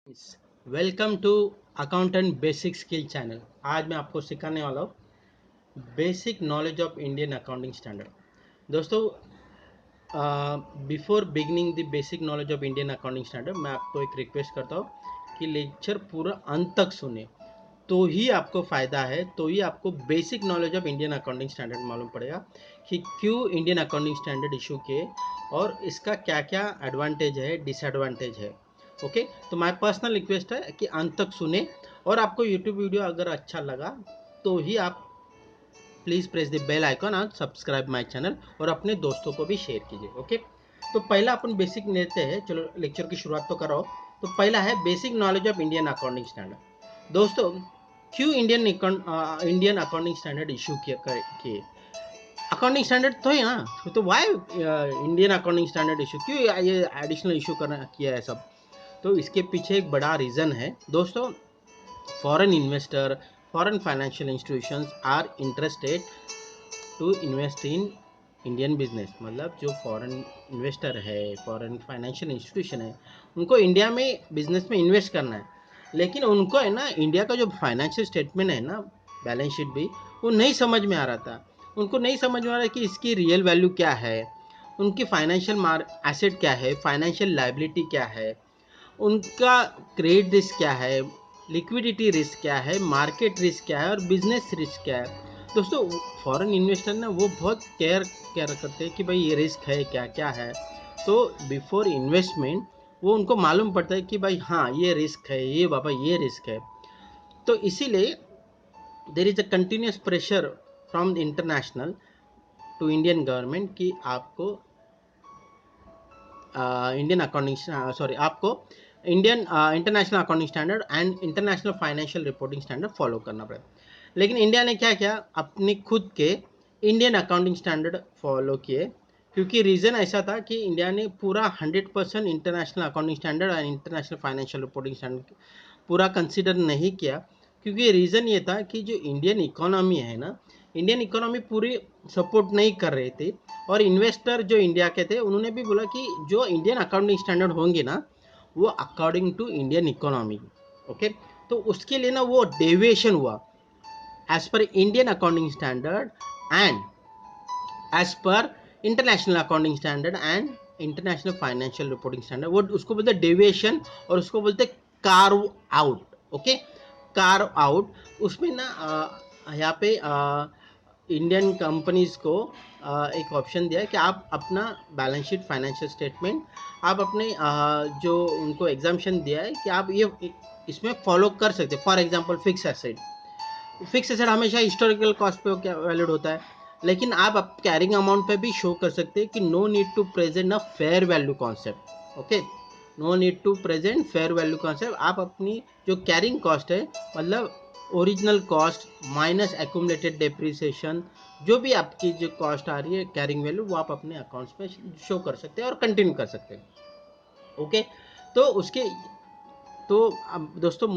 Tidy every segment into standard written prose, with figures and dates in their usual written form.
Welcome to accountant basic skill channel. आज मैं आपको सिखाने वाला हूँ basic knowledge of Indian accounting standard. दोस्तों, before beginning the basic knowledge of Indian accounting standard, मैं आपको एक रिक्वेस्ट करता हूँ कि लेक्चर पूरा अंत तक सुने, तो ही आपको फ़ायदा है, तो ही आपको basic knowledge of Indian accounting standard मालूम पड़ेगा कि क्यों इंडियन अकाउंटिंग स्टैंडर्ड इशू किए और इसका क्या क्या एडवांटेज है, डिसएडवांटेज है। ओके, तो माय पर्सनल रिक्वेस्ट है कि अंत तक सुने, और आपको यूट्यूब वीडियो अगर अच्छा लगा तो ही आप please press the bell icon और सब्सक्राइब माय चैनल, और अपने दोस्तों को भी शेयर कीजिए। ओके, तो पहला अपन बेसिक लेते हैं। चलो लेक्चर की शुरुआत तो करो। तो पहला है basic knowledge of Indian accounting standard. दोस्तों, क्यों इंडियन अकाउंटिंग स्टैंडर्ड इशू किए? अकाउंटिंग स्टैंडर्ड तो है ना, तो why Indian accounting standard issue, क्यों ये एडिशनल इशू करना किया है सब? तो इसके पीछे एक बड़ा रीज़न है दोस्तों। Foreign investor, foreign financial institutions are interested to invest in Indian business. मतलब जो फॉरेन इन्वेस्टर है, फॉरेन फाइनेंशियल इंस्टीट्यूशन है, उनको इंडिया में बिजनेस में इन्वेस्ट करना है, लेकिन उनको है ना इंडिया का जो फाइनेंशियल स्टेटमेंट है ना, बैलेंस शीट भी, वो नहीं समझ में आ रहा था। उनको नहीं समझ में आ रहा है कि इसकी रियल वैल्यू क्या है, उनकी फाइनेंशियल एसेट क्या है, फाइनेंशियल लाइबिलिटी क्या है, उनका क्रेडिट रिस्क क्या है, लिक्विडिटी रिस्क क्या है, मार्केट रिस्क क्या है, और बिजनेस रिस्क क्या है। दोस्तों, फॉरेन इन्वेस्टर ना वो बहुत केयर केयर करते हैं कि भाई ये रिस्क है क्या क्या है। तो बिफोर इन्वेस्टमेंट वो उनको मालूम पड़ता है कि भाई हाँ ये रिस्क है, ये बाबा ये रिस्क है। तो इसीलिए there is a continuous pressure from the international to Indian government कि आपको इंडियन अकाउंटिंग सॉरी आपको Indian international accounting standard and international financial reporting standard follow करना पड़ेगा। लेकिन इंडिया ने क्या किया, अपने खुद के इंडियन अकाउंटिंग स्टैंडर्ड फॉलो किए, क्योंकि रीज़न ऐसा था कि इंडिया ने पूरा 100% international accounting standard and international financial reporting standard पूरा कंसिडर नहीं किया। क्योंकि रीज़न ये था कि जो इंडियन इकोनॉमी है ना, इंडियन इकोनॉमी पूरी सपोर्ट नहीं कर रही थी, और इन्वेस्टर जो इंडिया के थे उन्होंने भी बोला कि जो इंडियन अकाउंटिंग स्टैंडर्ड होंगे ना, वो according to Indian economy. Okay, तो उसके लिए ना वो डेविएशन हुआ एज पर Indian accounting standard and as पर international accounting standard and international financial reporting standard, वो उसको बोलते डेविएशन, और उसको बोलते carve out. Okay, carve out. उसमें ना यहाँ पे इंडियन कंपनीज को एक ऑप्शन दिया है कि आप अपना बैलेंस शीट, फाइनेंशियल स्टेटमेंट, आप अपने जो उनको एग्जाम्शन दिया है कि आप ये इसमें फॉलो कर सकते हैं। For example fix asset, fix asset हमेशा हिस्टोरिकल कॉस्ट पे क्या वैलिड होता है, लेकिन आप कैरिंग अमाउंट पे भी शो कर सकते हैं कि no need to present a fair value concept. Okay, no need to present fair value concept. आप अपनी जो कैरिंग कॉस्ट है, मतलब original cost minus accumulated depreciation, जो भी आपकी जो कॉस्ट आ रही है कैरिंग वैल्यू, वो आप अपने अकाउंट्स में शो कर सकते हैं और कंटिन्यू कर सकते हैं। ओके, तो उसके तो अब दोस्तों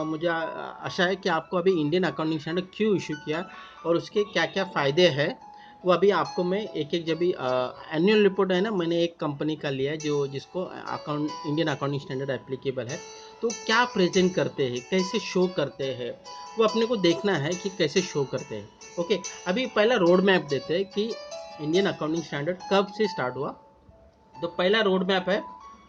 मुझे आशा है कि आपको अभी इंडियन अकाउंटिंग स्टैंडर्ड क्यों इशू किया और उसके क्या क्या फ़ायदे हैं, वो अभी आपको मैं एक एक, जब भी एनुअल रिपोर्ट है ना, मैंने एक कंपनी का लिया है जो जिसको account Indian accounting standard applicable है। तो क्या प्रेजेंट करते हैं, कैसे शो करते हैं, वो अपने को देखना है कि कैसे शो करते हैं। ओके, अभी पहला रोड मैप देते हैं कि इंडियन अकाउंटिंग स्टैंडर्ड कब से स्टार्ट हुआ। तो पहला रोड मैप है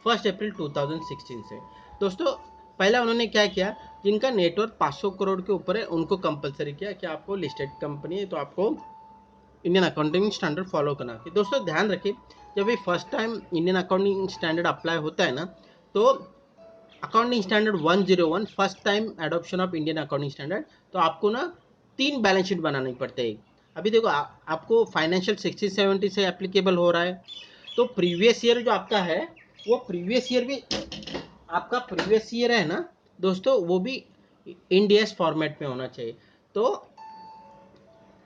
1 अप्रैल 2016 से। दोस्तों, पहला उन्होंने क्या किया, जिनका नेटवर्थ 500 करोड़ के ऊपर है उनको कंपलसरी किया कि आपको लिस्टेड कंपनी है तो आपको इंडियन अकाउंटिंग स्टैंडर्ड फॉलो करना है। दोस्तों ध्यान रखिए, जब भी first time Indian accounting standard apply होता है ना, तो accounting standard 101 first time adoption of Indian accounting standard, तो आपको ना 3 बैलेंस शीट बनानी पड़ते हैं। अभी देखो आपको फाइनेंशियल 60-70 से एप्लीकेबल हो रहा है, तो प्रीवियस ईयर जो आपका है, वो प्रीवियस ईयर भी आपका प्रीवियस ईयर है ना दोस्तों, वो भी इंडियस फॉर्मेट में होना चाहिए। तो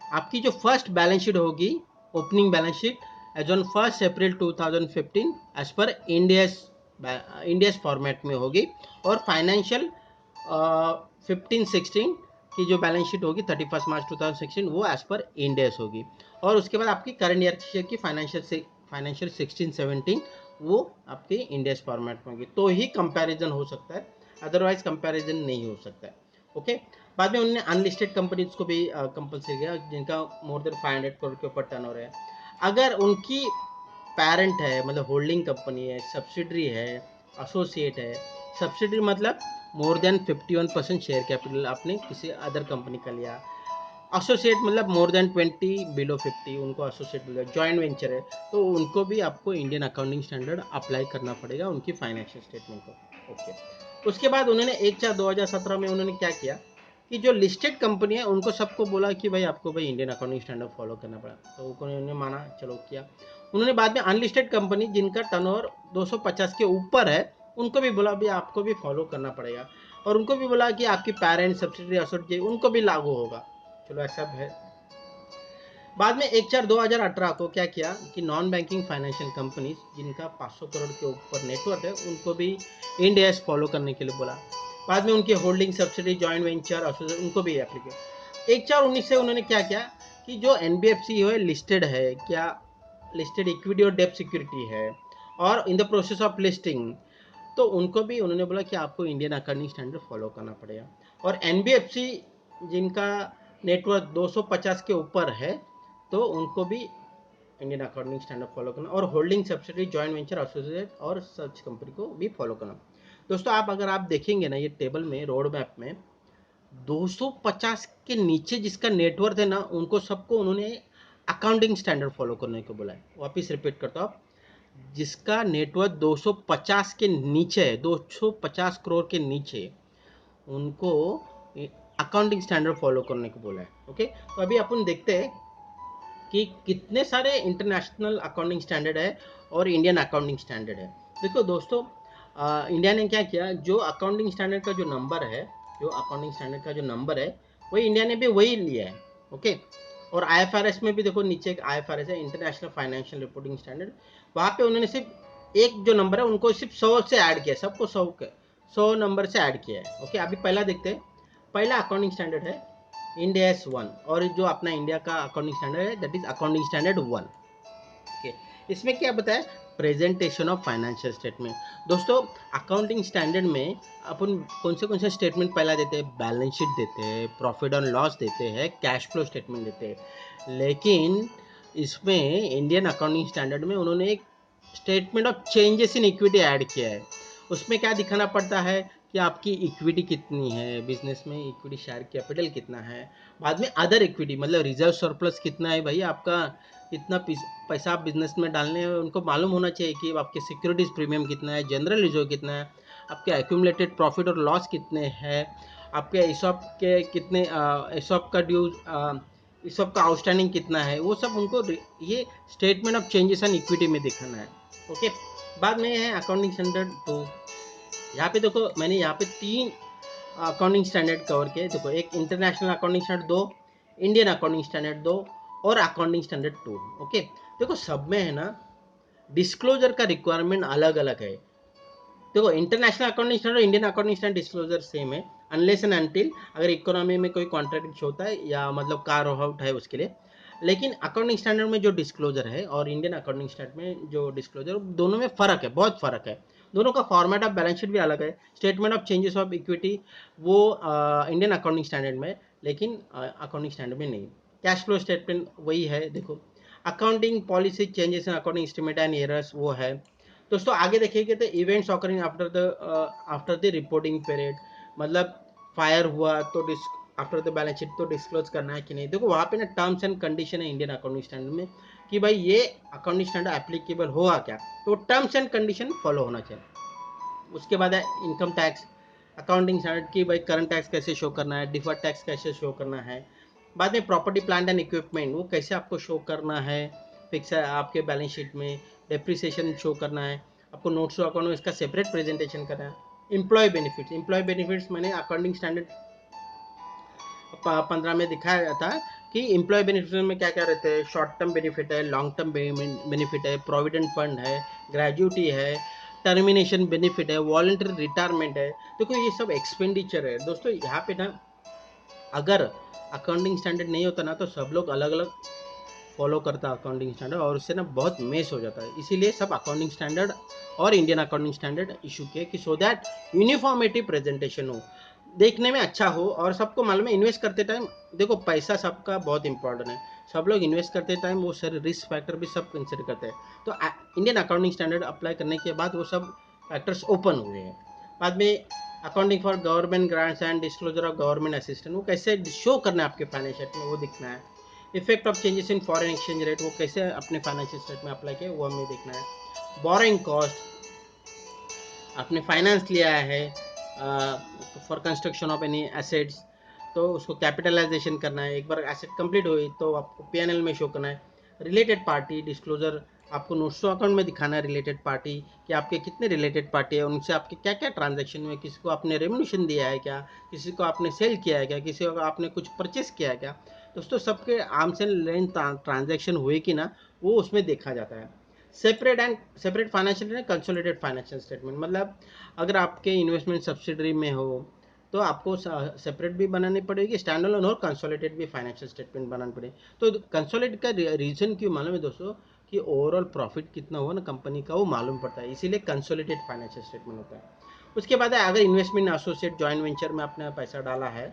आपकी जो फर्स्ट बैलेंस शीट होगी, opening balance sheet as on 1 April 2015 as per Ind AS format में होगी, और फाइनेंशियल 15-16 की जो बैलेंस शीट होगी 31 मार्च 2016, वो एज पर इंडियस होगी। और उसके बाद आपकी करंट ईयर की फाइनेंशियल 16-17 वो आपकी इंडियस फॉर्मेट में होगी, तो ही कंपैरिजन हो सकता है। अदरवाइज कंपैरिजन नहीं हो सकता है। ओके, बाद में उन्होंने अनलिस्टेड कंपनीज को भी कंपलसरी किया जिनका मोर देन 500 करोड़ के ऊपर टर्नओवर है। अगर उनकी पेरेंट है, मतलब होल्डिंग कंपनी है, सब्सिडरी है, एसोसिएट है, सब्सिडरी मतलब मोर देन 51% शेयर कैपिटल आपने किसी अदर कंपनी का लिया, एसोसिएट मतलब मोर देन 20 बिलो 50 उनको एसोसिएट मिलेगा, जॉइंट वेंचर है तो उनको भी आपको इंडियन अकाउंटिंग स्टैंडर्ड अप्लाई करना पड़ेगा उनकी फाइनेंशियल स्टेटमेंट को। ओके, उसके बाद उन्होंने 1/4/2017 में उन्होंने क्या किया कि जो लिस्टेड कंपनी है उनको सबको बोला कि भाई आपको भाई इंडियन अकाउंटिंग स्टैंडर्ड फॉलो करना पड़ा, तो उन्होंने माना, चलो किया। उन्होंने बाद में अनलिस्टेड कंपनी जिनका टर्नओवर 250 के ऊपर है उनको भी बोला भी आपको भी फॉलो करना पड़ेगा, और उनको भी बोला कि आपकी पेरेंट सब्सिडरी एसोसिएट उनको भी लागू होगा। चलो ऐसा है। बाद में 1/4/2018 को क्या किया कि नॉन बैंकिंग फाइनेंशियल कंपनीज जिनका 500 करोड़ के ऊपर नेटवर्क है उनको भी इंड एस फॉलो करने के लिए बोला। बाद में उनके होल्डिंग सब्सिडी जॉइंट वेंचर उनको भी एप्लीकेट 1/4/19 से उन्होंने क्या किया कि जो एनबीएफसी है लिस्टेड है क्या, लिस्टेड इक्विटी और डेब्ट सिक्योरिटी है और in the process of listing, तो उनको भी उन्होंने बोला कि आपको इंडियन अकाउंटिंग स्टैंडर्ड फॉलो करना पड़ेगा। और एनबीएफसी जिनका नेटवर्क 250 के ऊपर है तो उनको भी इंडियन अकाउंटिंग स्टैंडर्ड फॉलो करना, और holding subsidy joint venture associate और सच कंपनी को भी फॉलो करना। दोस्तों अगर आप देखेंगे ना ये टेबल में रोड मैप में 250 के नीचे जिसका नेटवर्क है ना उनको सबको उन्होंने अकाउंटिंग स्टैंडर्ड फॉलो करने को बोला है। वापिस रिपीट करता हूँ, जिसका नेटवर्क 250 के नीचे है, 250 करोड़ के नीचे, उनको अकाउंटिंग स्टैंडर्ड फॉलो करने को बोला है। ओके, तो अभी अपन देखते हैं कि कितने सारे इंटरनेशनल अकाउंटिंग स्टैंडर्ड है और इंडियन अकाउंटिंग स्टैंडर्ड है। देखो दोस्तों, इंडिया ने क्या किया, जो अकाउंटिंग स्टैंडर्ड का जो नंबर है, जो अकाउंटिंग स्टैंडर्ड का जो नंबर है वही इंडिया ने भी वही लिया है। ओके, और आईएफआरएस में भी देखो नीचे एक आईएफआरएस है, इंटरनेशनल फाइनेंशियल रिपोर्टिंग स्टैंडर्ड, वहाँ पे उन्होंने सिर्फ एक जो नंबर है उनको सिर्फ 100 से ऐड किया, सबको 100 नंबर से ऐड किया है। ओके, अभी पहला देखते हैं। पहला अकाउंटिंग स्टैंडर्ड है इंडिया एस 1, और जो अपना इंडिया का अकाउंटिंग स्टैंडर्ड है that is accounting standard 1। Okay, इसमें क्या बताया, प्रेजेंटेशन ऑफ फाइनेंशियल स्टेटमेंट। दोस्तों अकाउंटिंग स्टैंडर्ड में अपन कौन से स्टेटमेंट पहला देते हैं, बैलेंस शीट देते हैं, प्रॉफिट और लॉस देते हैं, कैश फ्लो स्टेटमेंट देते हैं, लेकिन इसमें इंडियन अकाउंटिंग स्टैंडर्ड में उन्होंने एक statement of changes in equity add किया है। उसमें क्या दिखाना पड़ता है कि आपकी इक्विटी कितनी है बिजनेस में, इक्विटी शेयर कैपिटल कितना है, बाद में अदर इक्विटी मतलब रिजर्व सरप्लस कितना है, भाई आपका कितना पैसा आप बिजनेस में डालने हैं उनको मालूम होना चाहिए कि आपके सिक्योरिटीज प्रीमियम कितना है, जनरल रिजर्व कितना है, आपके एक्यूमुलेटेड प्रॉफिट और लॉस कितने हैं, आपके इसॉप के कितने इसॉप का ड्यूज इसॉप का आउटस्टैंडिंग कितना है, वो सब उनको ये statement of changes and equity में दिखाना है। ओके, बाद में है अकाउंटिंग स्टैंडर्ड 2। यहाँ पे देखो मैंने यहाँ पे 3 अकाउंटिंग स्टैंडर्ड कवर किए। देखो एक international accounting standard 2, Indian accounting standard 2 और अकाउंटिंग स्टैंडर्ड 2। ओके, देखो सब में है ना डिस्क्लोजर का रिक्वायरमेंट अलग अलग है। देखो international accounting standard Indian accounting standard disclosure same है अनलेस एंड अनटिल अगर इकोनॉमी में कोई कॉन्ट्रैक्ट होता है या मतलब कार आउट है उसके लिए। लेकिन अकाउंटिंग स्टैंडर्ड में जो डिस्क्लोजर है और इंडियन अकाउंटिंग स्टैंडर्ड में जो डिस्क्लोजर, दोनों में फ़र्क है, बहुत फ़र्क है। दोनों का फॉर्मेट ऑफ बैलेंस शीट भी अलग है, statement of changes of equity वो इंडियन अकाउंटिंग स्टैंडर्ड में, लेकिन अकाउंटिंग स्टैंडर्ड में नहीं। कैश फ्लो स्टेटमेंट वही है। देखो accounting policy changes in accounting estimate and errors वो है। दोस्तों आगे देखिएगा तो events occurring after the reporting period, मतलब फायर हुआ तो आफ्टर द बैलेंस शीट तो डिस्क्लोज करना है कि नहीं। देखो वहाँ पे ना टर्म्स एंड कंडीशन है इंडियन अकाउंटिंग स्टैंडर्ड में कि भाई ये अकाउंटिंग स्टैंडर्ड एप्लीकेबल होगा क्या, तो टर्म्स एंड कंडीशन फॉलो होना चाहिए। उसके बाद है इनकम टैक्स अकाउंटिंग स्टैंडर्ड की भाई करंट टैक्स कैसे शो करना है, डिफर्ड टैक्स कैसे शो करना है। बाद में प्रॉपर्टी प्लांट एंड इक्विपमेंट वो कैसे आपको शो करना है, फिक्स है आपके बैलेंस शीट में, डेप्रिसिएशन शो करना है आपको, नोट्स टू अकाउंट में इसका सेपरेट प्रेजेंटेशन करना है। एम्प्लॉय बेनिफिट्स मैंने अकाउंटिंग स्टैंडर्ड 15 में दिखाया था कि एम्प्लॉय बेनिफिट में क्या क्या रहते हैं, शॉर्ट टर्म बेनिफिट है, लॉन्ग टर्म बेनिफिट है, प्रोविडेंट फंड है, ग्रेजुटी है, टर्मिनेशन बेनिफिट है, वॉलंटरी रिटायरमेंट है। देखो ये सब एक्सपेंडिचर है। दोस्तों यहाँ पे ना अगर अकाउंटिंग स्टैंडर्ड नहीं होता ना तो सब लोग अलग अलग फॉलो करता अकाउंटिंग स्टैंडर्ड, और उससे ना बहुत मेस हो जाता है। इसीलिए सब अकाउंटिंग स्टैंडर्ड और इंडियन अकाउंटिंग स्टैंडर्ड इशू किए कि सो दैट यूनिफॉर्मिटी प्रेजेंटेशन हो, देखने में अच्छा हो, और सबको मालूम है इन्वेस्ट करते टाइम, देखो पैसा सबका बहुत इंपॉर्टेंट है, सब लोग इन्वेस्ट करते टाइम वो सर रिस्क फैक्टर भी सब कंसिडर करते हैं। तो इंडियन अकाउंटिंग स्टैंडर्ड अप्लाई करने के बाद वो सब फैक्टर्स ओपन हुए हैं। बाद में accounting for government grants and disclosure of government assistant, वो कैसे शो करना है आपके फाइनेंशियल में, वो दिखना है। Effect of changes in foreign exchange rate, वो कैसे अपने फाइनेंशियल स्टेट में अप्लाई किया, वो हमें देखना है। बोरोइंग कॉस्ट, आपने फाइनेंस लिया है for construction of any assets, तो उसको कैपिटलाइजेशन करना है। एक बार एसेट कंप्लीट हुई तो आपको पीएनएल में शो करना है। रिलेटेड पार्टी डिस्क्लोजर, आपको नोट्स टू अकाउंट में दिखाना है रिलेटेड पार्टी कि आपके कितने रिलेटेड पार्टी है, उनसे आपके क्या क्या ट्रांजैक्शन हुए, किसी को आपने रेम्यूनेशन दिया है क्या, किसी को आपने सेल किया है क्या, किसी को आपने कुछ परचेस किया है क्या। दोस्तों सबके आर्म्स एंड लेंथ ट्रांजैक्शन हुए कि ना, वो उसमें देखा जाता है। Separate financial and consolidated financial statement, मतलब अगर आपके इन्वेस्टमेंट सब्सिडरी में हो तो आपको सेपरेट भी बनानी पड़ेगी, स्टैंड अलोन और कंसोलिडेटेड भी फाइनेंशियल स्टेटमेंट बनानी पड़ेगी। तो कंसोलिडेट का रीजन क्यों मालूम है दोस्तों, कि ओवरऑल प्रॉफिट कितना हुआ ना कंपनी का वो मालूम पड़ता है, इसीलिए कंसोलिडेटेड फाइनेंशियल स्टेटमेंट होता है। उसके बाद अगर इन्वेस्टमेंट एसोसिएट जॉइंट वेंचर में आपने पैसा डाला है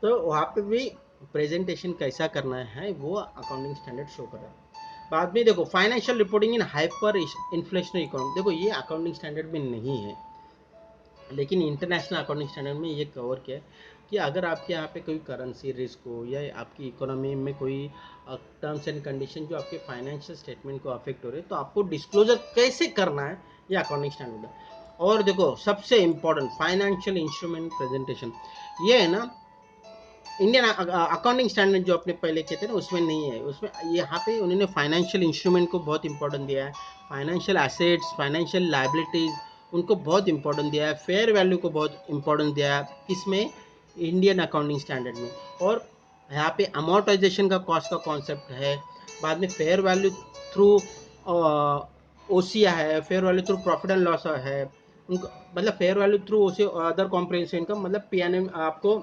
तो वहाँ पे भी प्रेजेंटेशन कैसा करना है वो अकाउंटिंग स्टैंडर्ड शो कर रहा है। बाद में देखो financial reporting in hyper inflationary economy, देखो ये अकाउंटिंग स्टैंडर्ड में नहीं है, लेकिन इंटरनेशनल अकाउंटिंग स्टैंडर्ड में ये कवर किया है कि अगर आपके यहाँ पे कोई करेंसी रिस्क हो या आपकी इकोनॉमी में कोई टर्म्स एंड कंडीशन जो आपके फाइनेंशियल स्टेटमेंट को अफेक्ट हो रहे हैं, तो आपको डिस्क्लोजर कैसे करना है ये अकाउंटिंग स्टैंडर्ड है। और देखो सबसे इंपॉर्टेंट फाइनेंशियल इंस्ट्रूमेंट प्रेजेंटेशन, ये है ना इंडियन अकाउंटिंग स्टैंडर्ड जो अपने पहले किए थे ना उसमें नहीं है, उसमें यहाँ पे उन्होंने फाइनेंशियल इंस्ट्रूमेंट को बहुत इंपॉर्टेंट दिया है, फाइनेंशियल एसेट्स फाइनेंशियल लाइबिलिटीज उनको बहुत इंपॉर्टेंट दिया है, फेयर वैल्यू को बहुत इंपॉर्टेंट दिया है किसमें, इंडियन अकाउंटिंग स्टैंडर्ड में। और यहाँ पे अमोर्टाइजेशन का कॉस्ट का कॉन्सेप्ट है, बाद में फेयर वैल्यू थ्रू ओसिया है, fair value through profit and loss है उनको, मतलब फेयर वैल्यू थ्रू ओसी अदर कॉम्प्रिहेंसिव इनकम, मतलब पीएनएम आपको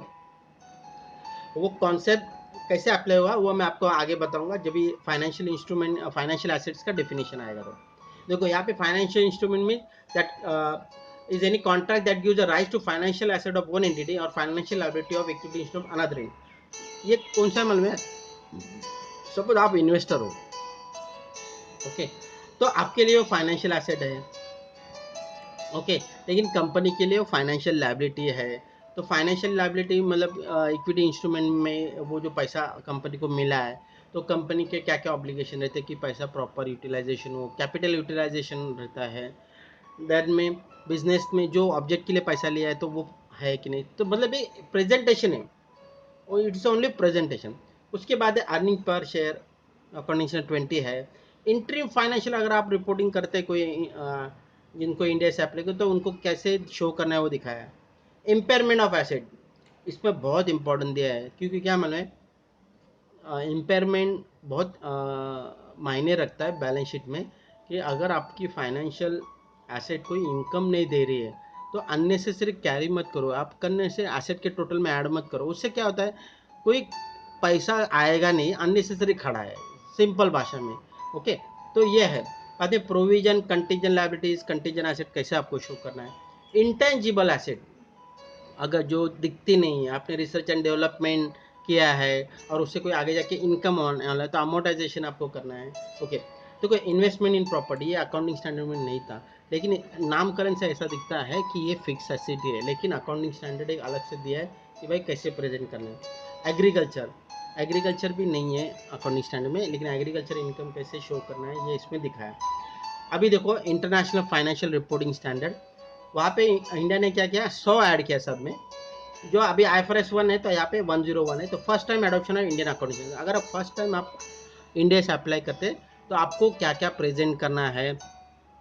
वो कॉन्सेप्ट कैसे अप्लाई हुआ वो मैं आपको आगे बताऊंगा जब भी फाइनेंशियल इंस्ट्रूमेंट फाइनेंशियल एसेट्स का डेफिनेशन आएगा। तो देखो यहाँ पे फाइनेंशियल इंस्ट्रूमेंट में that is any contract that gives a right to financial asset of one entity और financial liability of equity instrument another entity. ये कौन सा मालूम है, सपोज आप इन्वेस्टर हो, ओके, तो आपके लिए वो फाइनेंशियल एसेट है, ओके, लेकिन कंपनी के लिए वो फाइनेंशियल लायबिलिटी है। तो फाइनेंशियल लायबिलिटी मतलब इक्विटी इंस्ट्रूमेंट में वो जो पैसा कंपनी को मिला है, तो कंपनी के क्या क्या ऑब्लिगेशन रहते हैं कि पैसा प्रॉपर यूटिलाइजेशन हो, कैपिटल यूटिलाइजेशन रहता है, दैट में बिजनेस में जो ऑब्जेक्ट के लिए पैसा लिया है तो वो है कि नहीं, तो मतलब ये प्रेजेंटेशन है, इट्स ओनली प्रेजेंटेशन। उसके बाद अर्निंग पर शेयर कंडीशन 20 है। इंटरिम फाइनेंशियल अगर आप रिपोर्टिंग करते कोई जिनको इंडिया से अप्लाई तो उनको कैसे शो करना है वो दिखाया है। इम्पेयरमेंट ऑफ एसेट, इस पर बहुत इंपॉर्टेंट दिया है, क्योंकि क्या मालूम है इम्पेयरमेंट बहुत मायने रखता है बैलेंस शीट में, कि अगर आपकी फाइनेंशियल एसेट कोई इनकम नहीं दे रही है तो अननेसेसरी कैरी मत करो, आप करने से एसेट के टोटल में ऐड मत करो, उससे क्या होता है कोई पैसा आएगा नहीं, अननेसेसरी खड़ा है, सिंपल भाषा में, ओके। तो ये है बात है। Provision contingent liabilities contingent asset कैसे आपको शो करना है। इंटेंजिबल एसेट, अगर जो दिखती नहीं है, आपने रिसर्च एंड डेवलपमेंट किया है और उससे कोई आगे जाके इनकम आने वाला है तो अमोर्टाइजेशन आपको करना है, ओके। तो कोई इन्वेस्टमेंट इन प्रॉपर्टी ये अकाउंटिंग स्टैंडर्ड में नहीं था, लेकिन नामकरण से ऐसा दिखता है कि ये फिक्स एसेट है, लेकिन अकाउंटिंग स्टैंडर्ड एक अलग से दिया है कि भाई कैसे प्रेजेंट करना है। एग्रीकल्चर भी नहीं है अकाउंटिंग स्टैंडर्ड में, लेकिन एग्रीकल्चर इनकम कैसे शो करना है ये इसमें दिखाया है। अभी देखो इंटरनेशनल फाइनेंशियल रिपोर्टिंग स्टैंडर्ड, वहाँ पे इंडिया ने क्या किया 100 ऐड किया सब में, जो अभी IFRS 1 है तो यहाँ पे 101 है, तो फर्स्ट टाइम एडॉप्शन है इंडियन अकाउंटिंग। अगर आप फर्स्ट टाइम आप इंडिया से अप्लाई करते तो आपको क्या क्या प्रेजेंट करना है,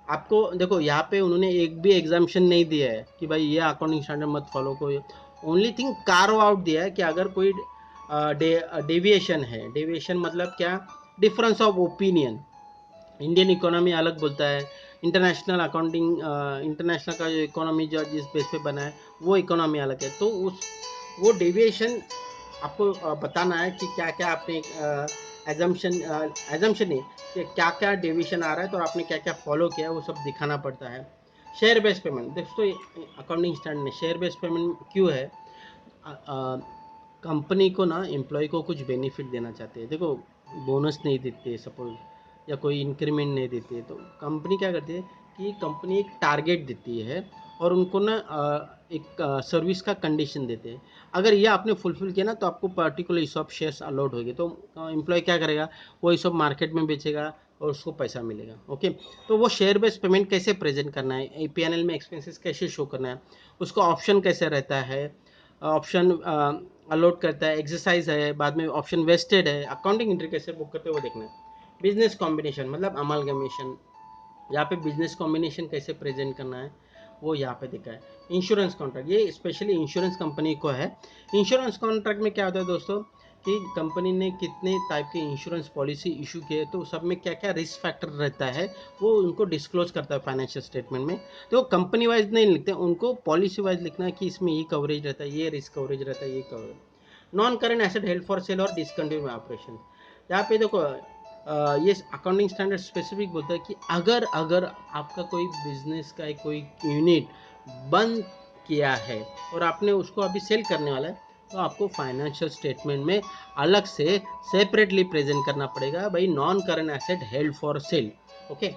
आपको देखो यहाँ पे उन्होंने एक भी एग्जाम्शन नहीं दिया है कि भाई ये अकाउंटिंग स्टैंडर्ड मत फॉलो करो, ओनली थिंग कार्व आउट दिया है कि अगर कोई डेविएशन है, डेविएशन मतलब क्या, difference of opinion, Indian economy अलग बोलता है, इंटरनेशनल अकाउंटिंग इंटरनेशनल का जो इकोनॉमी जो जिस बेस पे बना है वो इकोनॉमी अलग है, तो उस वो डेविएशन आपको बताना है कि क्या क्या आपने एजम्पशन एजम्पशन नहीं कि क्या क्या डेविएशन आ रहा है तो आपने क्या क्या फॉलो किया है वो सब दिखाना पड़ता है। शेयर बेस्ड पेमेंट दोस्तों, अकाउंटिंग स्टैंडर्ड में शेयर बेस्ड पेमेंट क्यों है? कंपनी को ना एम्प्लॉय को कुछ बेनिफिट देना चाहते हैं। देखो, बोनस नहीं देते सपोज, या कोई इंक्रीमेंट नहीं देती है, तो कंपनी क्या करती है कि कंपनी एक टारगेट देती है और उनको ना एक सर्विस का कंडीशन देते हैं। अगर ये आपने फुलफिल किया ना तो आपको पर्टिकुलर ईसॉप शेयर्स अलॉट होगी, तो एम्प्लॉय क्या करेगा, वो ईसॉप मार्केट में बेचेगा और उसको पैसा मिलेगा। ओके, तो वो शेयर बेस्ड पेमेंट कैसे प्रेजेंट करना है, पीएनएल में एक्सपेंसेस कैसे शो करना है, उसका ऑप्शन कैसे रहता है, ऑप्शन अलॉट करता है, एक्सरसाइज है, बाद में ऑप्शन वेस्टेड है, अकाउंटिंग एंट्री कैसे बुक करते हैं वो देखना है। बिजनेस कॉम्बिनेशन मतलब अमालगमेशन, यहाँ पे बिजनेस कॉम्बिनेशन कैसे प्रेजेंट करना है वो यहाँ पे दिखा है। इंश्योरेंस कॉन्ट्रैक्ट, ये स्पेशली इंश्योरेंस कंपनी को है। इंश्योरेंस कॉन्ट्रैक्ट में क्या होता है दोस्तों कि कंपनी ने कितने टाइप के इंश्योरेंस पॉलिसी इशू किए, तो सब में क्या क्या रिस्क फैक्टर रहता है वो उनको डिस्क्लोज करता है फाइनेंशियल स्टेटमेंट में। तो कंपनी वाइज नहीं लिखते, उनको पॉलिसी वाइज लिखना है कि इसमें ये कवरेज रहता है, ये रिस्क कवरेज रहता है, ये coverage. Non current asset held for sale और डिसकंटिन्यू ऑपरेशन, यहाँ पे देखो ये अकाउंटिंग स्टैंडर्ड स्पेसिफिक बोलता है कि अगर अगर आपका कोई बिजनेस का कोई यूनिट बंद किया है और आपने उसको अभी सेल करने वाला है, तो आपको फाइनेंशियल स्टेटमेंट में अलग से सेपरेटली प्रेजेंट करना पड़ेगा भाई, non current asset held for sale. Okay,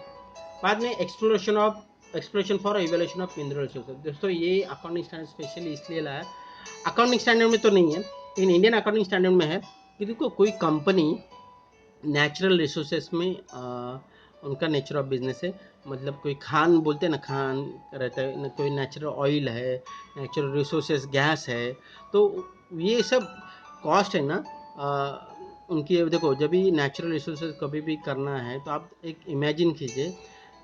बाद में exploration for evaluation of mineral resources, दोस्तों ये अकाउंटिंग स्टैंडर्ड स्पेशली इसलिए लाया, अकाउंटिंग स्टैंडर्ड में तो नहीं है लेकिन इंडियन अकाउंटिंग स्टैंडर्ड में है कि देखो कोई कंपनी नेचुरल रिसोर्सेस में उनका नेचर ऑफ बिजनेस है, मतलब कोई खान बोलते हैं ना, खान रहता है ना, कोई नेचुरल ऑयल है, नेचुरल रिसोर्सेस गैस है, तो ये सब कॉस्ट है ना उनकी। देखो जब भी नेचुरल रिसोर्सेज कभी भी करना है तो आप एक इमेजिन कीजिए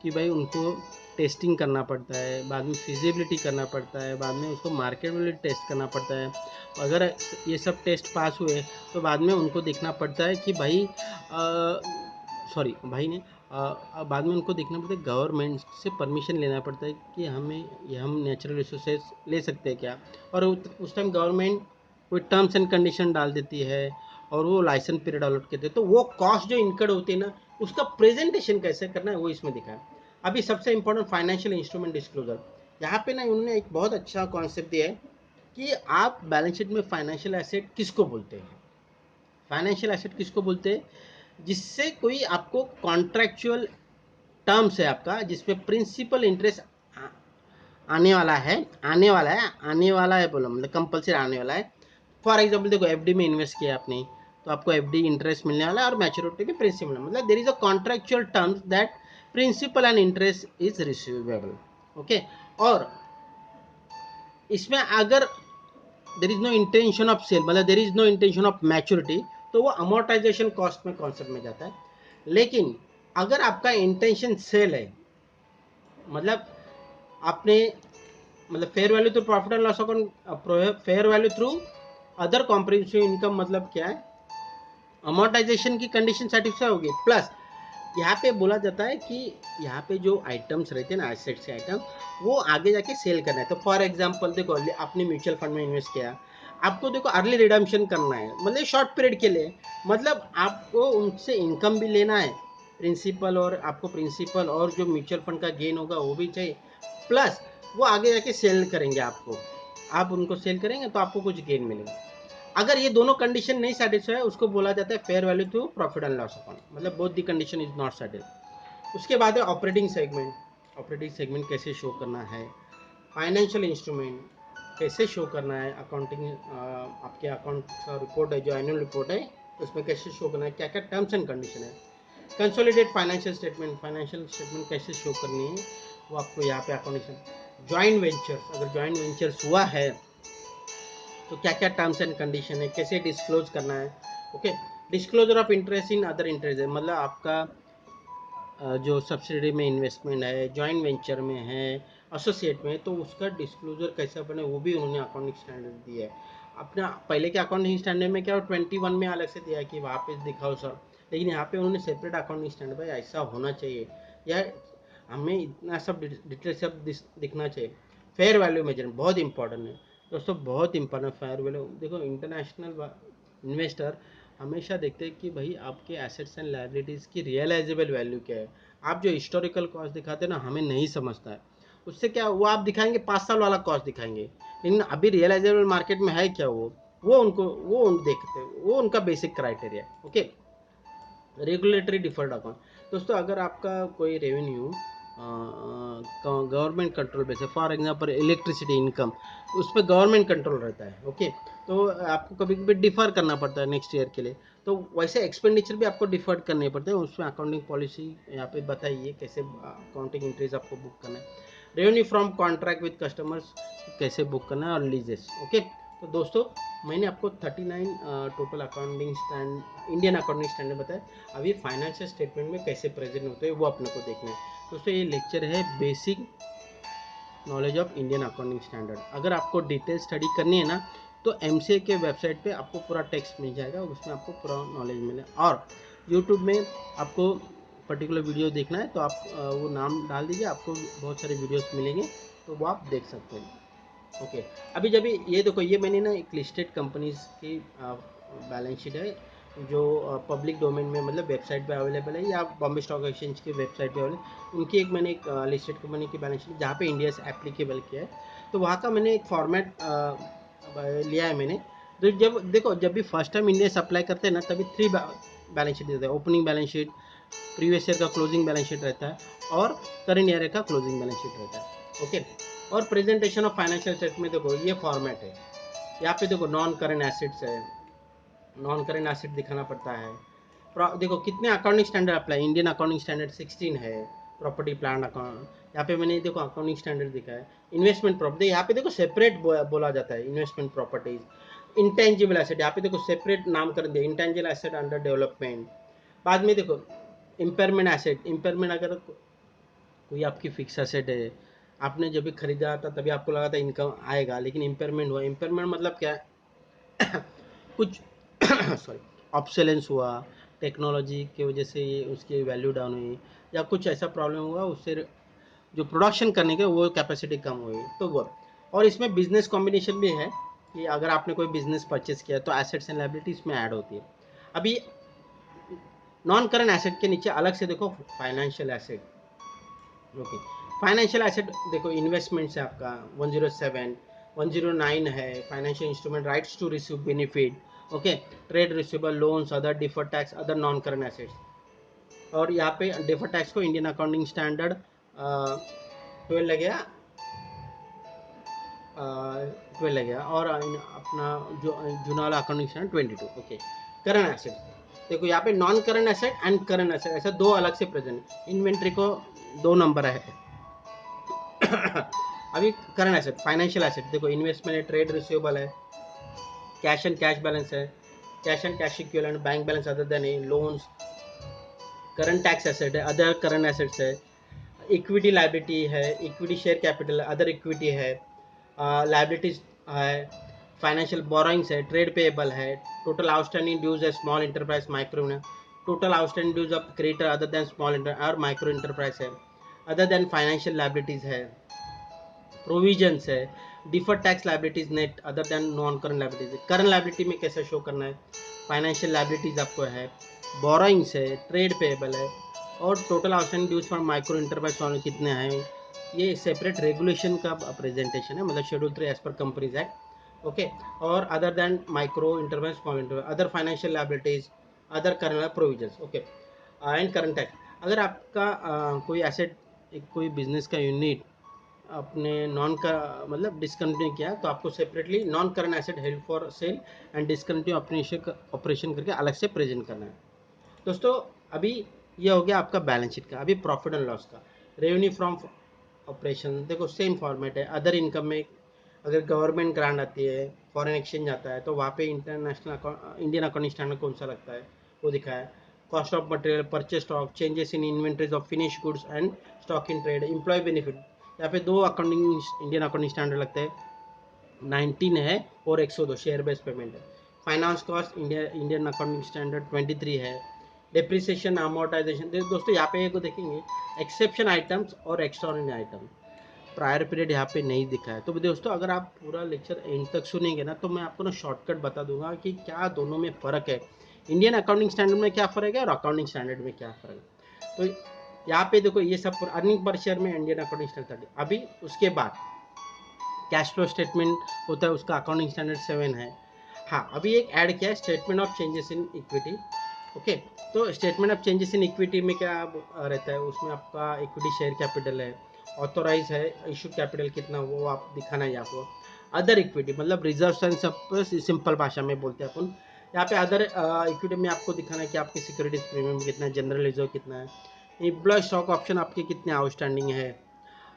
कि भाई उनको टेस्टिंग करना पड़ता है, बाद में फिजिबिलिटी करना पड़ता है, बाद में उसको मार्केट में टेस्ट करना पड़ता है। अगर ये सब टेस्ट पास हुए तो बाद में उनको देखना पड़ता है कि भाई सॉरी भाई ने बाद में उनको देखना पड़ता है, गवर्नमेंट से परमिशन लेना पड़ता है कि हमें ये हम नेचुरल रिसोर्सेज ले सकते हैं क्या, और उस टाइम गवर्नमेंट कोई टर्म्स एंड कंडीशन डाल देती है और वो लाइसेंस पीरियड अलॉट करते हैं, तो वो कॉस्ट जो इनकर्ड होती है ना उसका प्रेजेंटेशन कैसे करना है वो इसमें दिखा है। अभी सबसे इंपॉर्टेंट फाइनेंशियल इंस्ट्रूमेंट डिस्क्लोजर, यहाँ पे ना उन्होंने एक बहुत अच्छा कॉन्सेप्ट दिया है कि आप बैलेंस शीट में फाइनेंशियल एसेट किसको बोलते हैं, फाइनेंशियल एसेट किसको बोलते हैं, जिससे कोई आपको कॉन्ट्रैक्चुअल टर्म्स है आपका जिसपे प्रिंसिपल इंटरेस्ट आने वाला है बोलो, मतलब कंपलसरी आने वाला है। फॉर एग्जाम्पल देखो एफडी में इन्वेस्ट किया आपने तो आपको एफडी इंटरेस्ट मिलने वाला है और मैच्योरिटी के प्रिंसिपल, मतलब there is a contractual terms that principal and interest is receivable. Okay, और इसमें अगर there is no intention of sale, मतलब there is no intention of maturity, तो वो अमोर्टाइजेशन कॉस्ट में कॉन्सेप्ट में जाता है। लेकिन अगर आपका इंटेंशन सेल है, मतलब आपने मतलब fair value through profit and loss account, fair value through other comprehensive income, मतलब क्या है, अमोर्टाइजेशन की कंडीशन सेटिस्फाई होगी। प्लस यहाँ पे बोला जाता है कि यहाँ पे जो आइटम्स रहते हैं ना, एसेट्स के आइटम, वो आगे जाके सेल करना है। तो फॉर एग्जांपल देखो आपने म्यूचुअल फंड में इन्वेस्ट किया, आपको देखो अर्ली रिडम्पशन करना है, मतलब शॉर्ट पीरियड के लिए, मतलब आपको उनसे इनकम भी लेना है प्रिंसिपल, और आपको प्रिंसिपल और जो म्यूचुअल फंड का गेन होगा वो भी चाहिए, प्लस वो आगे जाके सेल करेंगे आपको, आप उनको सेल करेंगे तो आपको कुछ गेन मिलेगा। अगर ये दोनों कंडीशन नहीं सेटिस्फाई है उसको बोला जाता है fair value to profit and loss account, मतलब both the condition is not satisfied. उसके बाद है ऑपरेटिंग सेगमेंट, ऑपरेटिंग सेगमेंट कैसे शो करना है, फाइनेंशियल इंस्ट्रूमेंट कैसे शो करना है, अकाउंटिंग आपके अकाउंट का रिपोर्ट है जो एनुअल रिपोर्ट है उसमें कैसे शो करना है, क्या क्या टर्म्स एंड कंडीशन है, कंसोलिडेट फाइनेंशियल स्टेटमेंट कैसे शो करनी है वो आपको यहाँ पे अकाउंटिंग। ज्वाइंट वेंचर्स, अगर ज्वाइंट वेंचर्स हुआ है तो क्या क्या टर्म्स एंड कंडीशन है, कैसे डिस्क्लोज करना है। Okay, disclosure of interest in other interest है, मतलब आपका जो सब्सिडी में इन्वेस्टमेंट है, जॉइंट वेंचर में है, एसोसिएट में, तो उसका डिस्क्लोजर कैसा बने वो भी उन्होंने अकाउंटिंग स्टैंडर्ड दिया है। अपना पहले के अकाउंटिंग स्टैंडर्ड में क्या 21 में अलग से दिया है कि वहाँ पे दिखाओ सर, लेकिन यहाँ पे उन्होंने सेपरेट अकाउंटिंग स्टैंडर्ड, भाई ऐसा होना चाहिए, या हमें इतना सब डिटेल सब दिखना चाहिए। फेयर वैल्यू मेजरमेंट बहुत इंपॉर्टेंट है दोस्तों, बहुत इंपॉर्टेंट फेयर वैल्यू। देखो इंटरनेशनल इन्वेस्टर हमेशा देखते हैं कि भाई आपके एसेट्स एंड लायबिलिटीज़ की रियलाइजेबल वैल्यू क्या है। आप जो हिस्टोरिकल कॉस्ट दिखाते हैं ना, हमें नहीं समझता है। उससे क्या वो आप दिखाएंगे 5 साल वाला कॉस्ट दिखाएंगे, लेकिन अभी रियलाइजेबल मार्केट में है क्या वो देखते हैं, वो उनका बेसिक क्राइटेरिया है। Okay, regulatory deferred account. दोस्तों अगर आपका कोई रेवेन्यू गवर्नमेंट कंट्रोल बेस है, फॉर एग्जांपल इलेक्ट्रिसिटी इनकम, उस पर गवर्नमेंट कंट्रोल रहता है। ओके, तो आपको कभी कभी डिफर करना पड़ता है नेक्स्ट ईयर के लिए। तो वैसे एक्सपेंडिचर भी आपको डिफर करने पड़ते हैं, उसमें अकाउंटिंग पॉलिसी यहाँ पे बताइए कैसे अकाउंटिंग एंट्रीज आपको बुक करना है। Revenue from contract with customers कैसे बुक करना है, और लीजेस। ओके, तो दोस्तों मैंने आपको 39 total accounting stand Indian accounting standard बताया। अभी फाइनेंशियल स्टेटमेंट में कैसे प्रेजेंट होते हैं वो अपने को देखना है। दोस्तों ये लेक्चर है basic knowledge of Indian accounting standard. अगर आपको डिटेल स्टडी करनी है ना, तो एमसीए के वेबसाइट पे आपको पूरा टेक्स्ट मिल जाएगा, उसमें आपको पूरा नॉलेज मिले। और यूट्यूब में आपको पर्टिकुलर वीडियो देखना है तो आप वो नाम डाल दीजिए, आपको बहुत सारे वीडियोस मिलेंगे, तो वो आप देख सकते हैं। ओके, अभी जब ये देखो, ये मैंने ना एक लिस्टेड कंपनीज की बैलेंस शीट है जो पब्लिक डोमेन में मतलब वेबसाइट पे अवेलेबल है, या बॉम्बे स्टॉक एक्सचेंज के वेबसाइट पे अवेलेबल। उनकी एक मैंने एक लिस्टेड कंपनी की बैलेंस शीट जहाँ पे इंडिया से एप्लीकेबल किया है, तो वहाँ का मैंने एक फॉर्मेट लिया है मैंने। तो जब देखो, जब भी फर्स्ट टाइम इंडिया से अप्लाई करते हैं ना, तभी 3 बैलेंस शीट देते हैं। Opening balance sheet, previous year का क्लोजिंग बैलेंस शीट रहता है, और करंट ईयर का क्लोजिंग बैलेंस शीट रहता है। ओके, और प्रेजेंटेशन ऑफ फाइनेंशियल स्टेटमेंट देखो ये फॉर्मेट है। यहाँ पे देखो नॉन करंट एसेट्स है, नॉन करंट एसेट दिखाना पड़ता है। देखो कितने accounting standard apply, Indian accounting standard 16 है। प्रॉपर्टी प्लांट अकाउंट यहाँ पे मैंने देखो अकाउंटिंग स्टैंडर्ड दिखा है। इन्वेस्टमेंट प्रॉपर्टी यहाँ पे देखो सेपरेट बोला जाता है, इन्वेस्टमेंट प्रॉपर्टीज। इंटेंजिबल एसेट यहाँ पे देखो सेपरेट नाम कर दिया, इंटेंजिबल एसेट अंडर डेवलपमेंट। बाद में देखो इम्पेयरमेंट एसेट, इम्पेयरमेंट अगर कोई आपकी फिक्स एसेट है, आपने जब भी खरीदा था तभी आपको लगा था इनकम आएगा, लेकिन इम्पेयरमेंट हुआ। इम्पेयरमेंट मतलब क्या है कुछ सॉरी ऑब्सोलेंस हुआ, टेक्नोलॉजी की वजह से ये उसकी वैल्यू डाउन हुई, या कुछ ऐसा प्रॉब्लम हुआ उससे जो प्रोडक्शन करने के वो कैपेसिटी कम हुई, तो वो। और इसमें बिजनेस कॉम्बिनेशन भी है कि अगर आपने कोई बिजनेस परचेस किया तो एसेट्स एंड लायबिलिटी इसमें ऐड होती है। अभी नॉन करंट एसेट के नीचे अलग से देखो financial asset. Okay, financial asset देखो इन्वेस्टमेंट्स है आपका 107, 109 है financial instrument, rights to receive benefit. Okay, trade receivable, loans, other deferred tax, other non current assets. और यहाँ पे डिफर्ड टैक्स को इंडियन अकाउंटिंग स्टैंडर्ड 12 लगेगा, 12 लगेगा, और अपना जो जुनाला accounting standard 22। Okay, current assets देखो यहाँ पे non current asset and current asset ऐसा दो अलग से प्रेजेंट। इन्वेंट्री को 2 नंबर है। अभी करंट एसेट, फाइनेंशियल एसेट देखो इन्वेस्टमेंट है, ट्रेड रिसीवेबल है, कैश एंड कैश बैलेंस है, cash and cash equivalent, bank balance other than loans. Current tax asset है, अदर करंट एसेट्स है, इक्विटी लाइबिलिटी है, equity share capital, other equity है, liabilities है, financial borrowings है, trade payable है, total outstanding dues है, small enterprise micro, total outstanding dues of creditor other than small और micro enterprise है, other than financial liabilities है, provisions है, deferred tax liabilities net other than non current liabilities. Current liability में कैसे show करना है, financial liabilities आपको है, बोरोइंग्स है, ट्रेड पेएबल है, और total outstanding dues for micro enterprise कितने हैं। ये सेपरेट रेगुलेशन का प्रेजेंटेशन है, मतलब schedule 3 as per companies act. Okay, और other than micro enterprise, small enterprise, other financial liabilities, other current provisions. Okay, and current tax. अगर आपका कोई एसेट, कोई बिजनेस का यूनिट अपने नॉन का मतलब डिसकंटिन्यू किया, तो आपको separately non current asset held for sale and discontinue operation करके अलग से प्रेजेंट करना है। दोस्तों अभी ये हो गया आपका बैलेंस शीट का। अभी प्रॉफिट एंड लॉस का, रेवेन्यू फ्रॉम ऑपरेशन देखो सेम फॉर्मेट है। अदर इनकम में अगर गवर्नमेंट ग्रांट आती है, फॉरेन एक्सचेंज आता है, तो वहाँ पे इंटरनेशनल इंडियन अकाउंटिंग स्टैंडर्ड कौन सा लगता है वो दिखाया। Cost of material, purchase stock, changes in inventories of finish goods and stock in trade, employ benefit. यहाँ पे 2 अकाउंटिंग इंडियन अकाउंटिंग स्टैंडर्ड लगते हैं, 19 है और 102 शेयर बेस्ड पेमेंट है। Finance cost Indian accounting standard 23 है। डिप्रिसिएशन अमोर्टाइजेशन दोस्तों यहाँ पे को देखेंगे, एक्सेप्शन आइटम्स और एक्स्ट्राऑर्डिनरी आइटम प्रायर पीरियड यहाँ पे नहीं दिखा है। तो दोस्तों अगर आप पूरा लेक्चर एंड तक सुनेंगे ना, तो मैं आपको ना शॉर्टकट बता दूंगा कि क्या दोनों में फ़र्क है, इंडियन अकाउंटिंग स्टैंडर्ड में क्या फ़र्क है और अकाउंटिंग स्टैंडर्ड में क्या फ़र्क है। तो यहाँ पे देखो ये सब अर्निंग पर शेयर में इंडियन अकाउंटिंग स्टैंडर्ड। अभी उसके बाद कैश फ्लो स्टेटमेंट होता है, उसका अकाउंटिंग स्टैंडर्ड 7 है। हाँ, अभी एक ऐड किया है statement of changes in equity. Okay, तो statement of changes in equity में क्या रहता है, उसमें आपका इक्विटी शेयर कैपिटल है, ऑथोराइज है, इशू कैपिटल कितना वो आप दिखाना है आपको। अदर इक्विटी मतलब रिजर्व एंड सब सिंपल भाषा में बोलते हैं अपन। यहाँ पे अदर इक्विटी में आपको दिखाना है कि आपकी सिक्योरिटीज प्रीमियम कितना है, जनरल रिजर्व कितना है, एम्प्लॉय स्टॉक ऑप्शन आपके कितने आउटस्टैंडिंग है,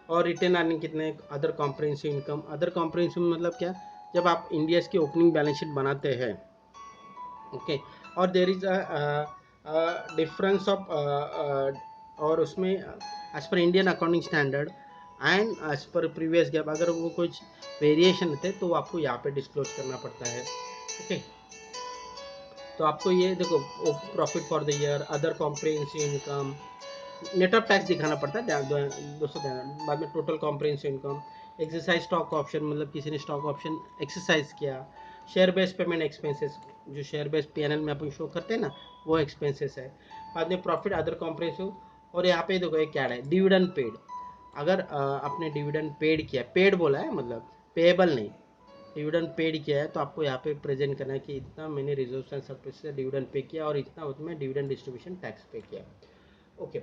और रिटेन अर्निंग कितने, other comprehensive income. Other comprehensive मतलब क्या, जब आप इंडिया की ओपनिंग बैलेंस शीट बनाते हैं, ओके, और देर इज डिफरेंस ऑफ और उसमें एज पर Indian accounting standard and as per previous GAAP अगर वो कुछ वेरिएशन होते हैं तो आपको यहाँ पे डिस्क्लोज करना पड़ता है। ओके, तो आपको ये देखो profit for the year, other comprehensive income, net of tax दिखाना पड़ता है दोस्तों ध्यान। बाद में total comprehensive income, exercise stock option मतलब किसी ने स्टॉक ऑप्शन एक्सरसाइज किया, शेयर बेस्ड पेमेंट एक्सपेंसेस जो शेयर बेस्ड पीएनएल में अपन शो करते हैं ना वो एक्सपेंसेस है। बाद में प्रॉफिट अदर कॉम्प्रिहेंसिव, और यहाँ पे देखो एक क्या है डिविडेंड पेड। अगर आपने डिविडेंड पेड किया, पेड बोला है मतलब पेएबल नहीं, डिविडेंड पेड किया है तो आपको यहाँ पे प्रेजेंट करना है कि इतना मैंने रिजर्व एंड सरप्लस से डिविडेंड पे किया और इतना उसमें डिविडेंड डिस्ट्रीब्यूशन टैक्स पे किया। ओके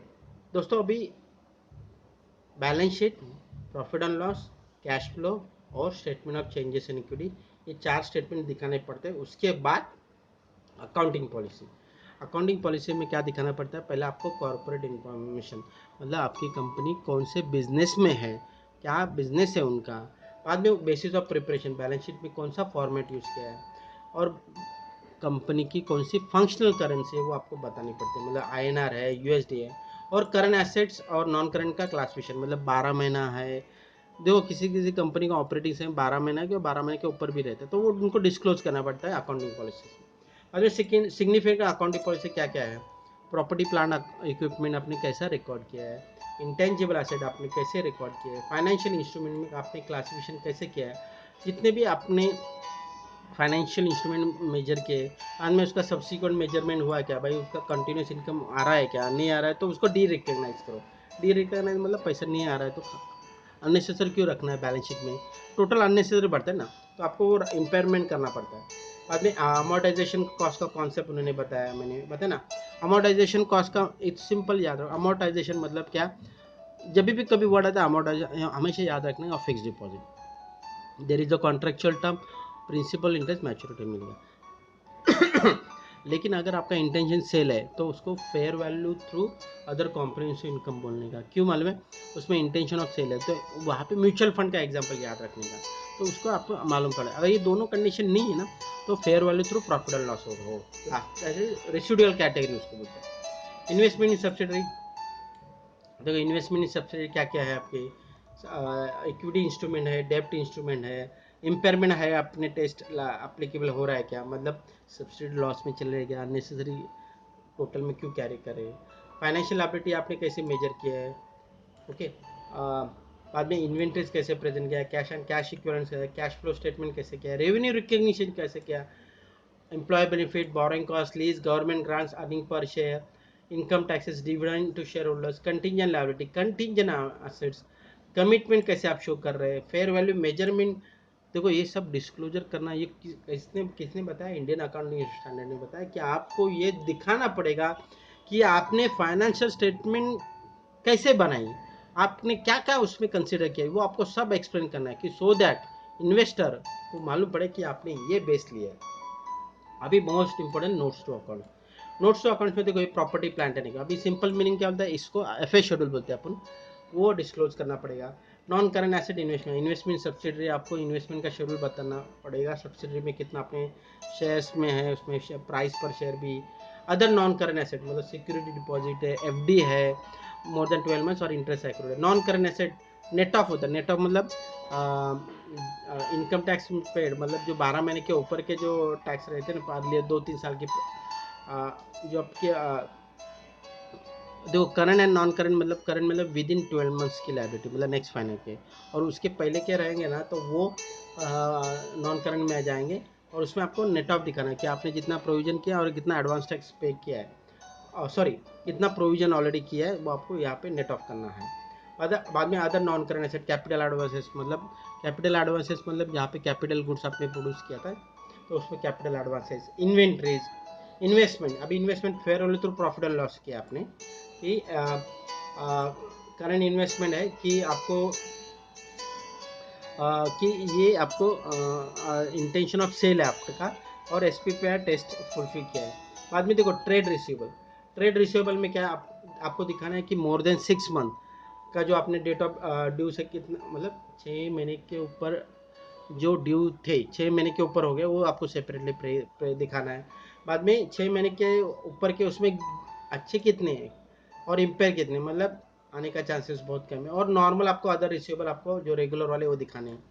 दोस्तों, अभी balance sheet, profit and loss, cash flow और statement of changes in equity, ये 4 स्टेटमेंट दिखाने पड़ते हैं। उसके बाद अकाउंटिंग पॉलिसी। अकाउंटिंग पॉलिसी में क्या दिखाना पड़ता है, पहले आपको कॉर्पोरेट इंफॉर्मेशन मतलब आपकी कंपनी कौन से बिजनेस में है, क्या बिजनेस है उनका। बाद में basis of preparation, balance sheet में कौन सा फॉर्मेट यूज़ किया है, और कंपनी की कौन सी फंक्शनल करेंसी है वो आपको बतानी पड़ती है, मतलब आईएनआर है, यूएसडी है, और करंट एसेट्स और नॉन करंट का क्लासिफिकेशन मतलब 12 महीना है। देखो किसी किसी कंपनी का ऑपरेटिंग से 12 महीना के 12 महीने के ऊपर भी रहता है तो वो उनको डिस्क्लोज करना पड़ता है अकाउंटिंग पॉलिसी में। अगर सिग्निफिकेंट अकाउंटिंग पॉलिसी क्या क्या है, प्रॉपर्टी प्लांट इक्विपमेंट आपने कैसा रिकॉर्ड किया है, इंटेंजिबल एसेट आपने कैसे रिकॉर्ड किया है, फाइनेंशियल इंस्ट्रूमेंट में आपने क्लासिफिकेशन कैसे किया है, जितने भी आपने फाइनेंशियल इंस्ट्रूमेंट मेजर किए, आज में उसका सब्सिक्वेंट मेजरमेंट हुआ क्या भाई, उसका कंटिन्यूस इनकम आ रहा है क्या, नहीं आ रहा है तो उसको डी रिकग्नाइज करो। डी रिकग्नाइज मतलब पैसा नहीं आ रहा है तो अननेसेसरी क्यों रखना है बैलेंस शीट में, टोटल अननेसेसरी बढ़ता है ना तो आपको वो इम्पेयरमेंट करना पड़ता है। बाद में अमोर्टाइजेशन कॉस्ट का कॉन्सेप्ट उन्होंने बताया, मैंने बताया ना। अमोर्टाइजेशन कॉस्ट का एक सिंपल याद रखो, अमोर्टाइजेशन मतलब क्या, जब भी कभी वर्ड आता है अमोर्टाइजेशन हमेशा याद रखना है, और fix deposit there is a contractual term, principal interest maturity मिलेगा। लेकिन अगर आपका इंटेंशन सेल है तो उसको fair value through other comprehensive income बोलने का, क्यों मालूम है, उसमें इंटेंशन ऑफ सेल है तो वहाँ पे म्यूचुअल फंड का एग्जांपल याद रखने का, तो उसको आपको मालूम पड़े। अगर ये दोनों कंडीशन नहीं है ना तो fair value through profit and loss हो रेसिडुअल कैटेगरी उसको बोलते हैं। इन्वेस्टमेंट इन सब्सिडरी, देखो इन्वेस्टमेंट इन सब्सिडरी क्या क्या है आपके, इक्विटी इंस्ट्रूमेंट है, डेब्ट इंस्ट्रूमेंट है, इम्पेयरमेंट है, अपने टेस्ट अप्लीकेबल हो रहा है क्या, मतलब सब्सिडी लॉस में चल रहा है क्या, अननेसेसरी टोटल में क्यों कैरी करे, फाइनेंशियल लायबिलिटी आपने कैसे मेजर किया है। ओके, बाद में इन्वेंट्रीज कैसे प्रेजेंट किया है, cash and cash equivalence cash flow statement कैसे किया, रेवेन्यू रिकग्निशन कैसे किया, employee benefit, borrowing cost, lease, government grants, earning per share, income taxes, dividend to shareholders, contingent liability, contingent assets, commitment कैसे आप show कर रहे हैं, फेयर वैल्यू मेजरमेंट। देखो ये सब डिस्क्लोजर करना, ये किसने किसने बताया, इंडियन अकाउंटिंग स्टैंडर्ड ने बताया कि आपको ये दिखाना पड़ेगा कि आपने फाइनेंशियल स्टेटमेंट कैसे बनाई, आपने क्या क्या उसमें कंसिडर किया, वो आपको सब एक्सप्लेन करना है कि सो दैट इन्वेस्टर को मालूम पड़े कि आपने ये बेस लिया है। अभी most important notes to account, notes to account में देखो ये प्रॉपर्टी प्लांट है, अभी सिंपल मीनिंग क्या होता है, इसको एफए शेड्यूल बोलते हैं अपन, वो डिस्क्लोज करना पड़ेगा। Non current asset investment, investment subsidiary आपको इन्वेस्टमेंट का शेड्यूल बताना पड़ेगा, सब्सिडरी में कितना अपने शेयर्स में है, उसमें प्राइस पर शेयर भी। अदर नॉन करंट एसेट मतलब सिक्योरिटी डिपॉजिट है, एफडी है मोर देन 12 मंथ्स और इंटरेस्ट एक्रूड है। Non current asset net of होता है, नेट ऑफ मतलब इनकम टैक्स पेड मतलब जो 12 महीने के ऊपर के जो टैक्स रहते हैं ना, बाद लिए 2-3 साल की जो आपके देखो करंट एंड नॉन करंट मतलब करंट मतलब विद इन 12 मंथ्स की लायबिलिटी मतलब नेक्स्ट फाइनल के, और उसके पहले क्या रहेंगे ना तो वो नॉन करंट में आ जाएंगे, और उसमें आपको नेट ऑफ दिखाना है कि आपने जितना प्रोविजन किया और कितना एडवांस टैक्स पे किया है, सॉरी कितना प्रोविजन ऑलरेडी किया है वो आपको यहाँ पे नेट ऑफ करना है। बाद में other non current asset, capital advances मतलब जहाँ पे कैपिटल गुड्स आपने प्रोड्यूस किया था तो उसमें कैपिटल एडवांसेस, इन्वेंट्रीज, इन्वेस्टमेंट। अभी investment fair value through profit and loss किया आपने कि करंट इन्वेस्टमेंट है कि आपको कि ये आपको इंटेंशन ऑफ सेल है आपका और एस पी पे टेस्ट फुलफिल किया है। बाद में देखो ट्रेड रिसीवेबल में क्या आपको दिखाना है कि मोर देन 6 मंथ का जो आपने डेट ऑफ ड्यू से कितना मतलब 6 महीने के ऊपर जो ड्यू थे 6 महीने के ऊपर हो गए वो आपको सेपरेटली दिखाना है। बाद में 6 महीने के ऊपर के उसमें अच्छे कितने हैं और इम्पेयर कितने, मतलब आने का चांसेस बहुत कम है। और नॉर्मल आपको अदर रिसीवेबल आपको जो रेगुलर वाले वो दिखाने हैं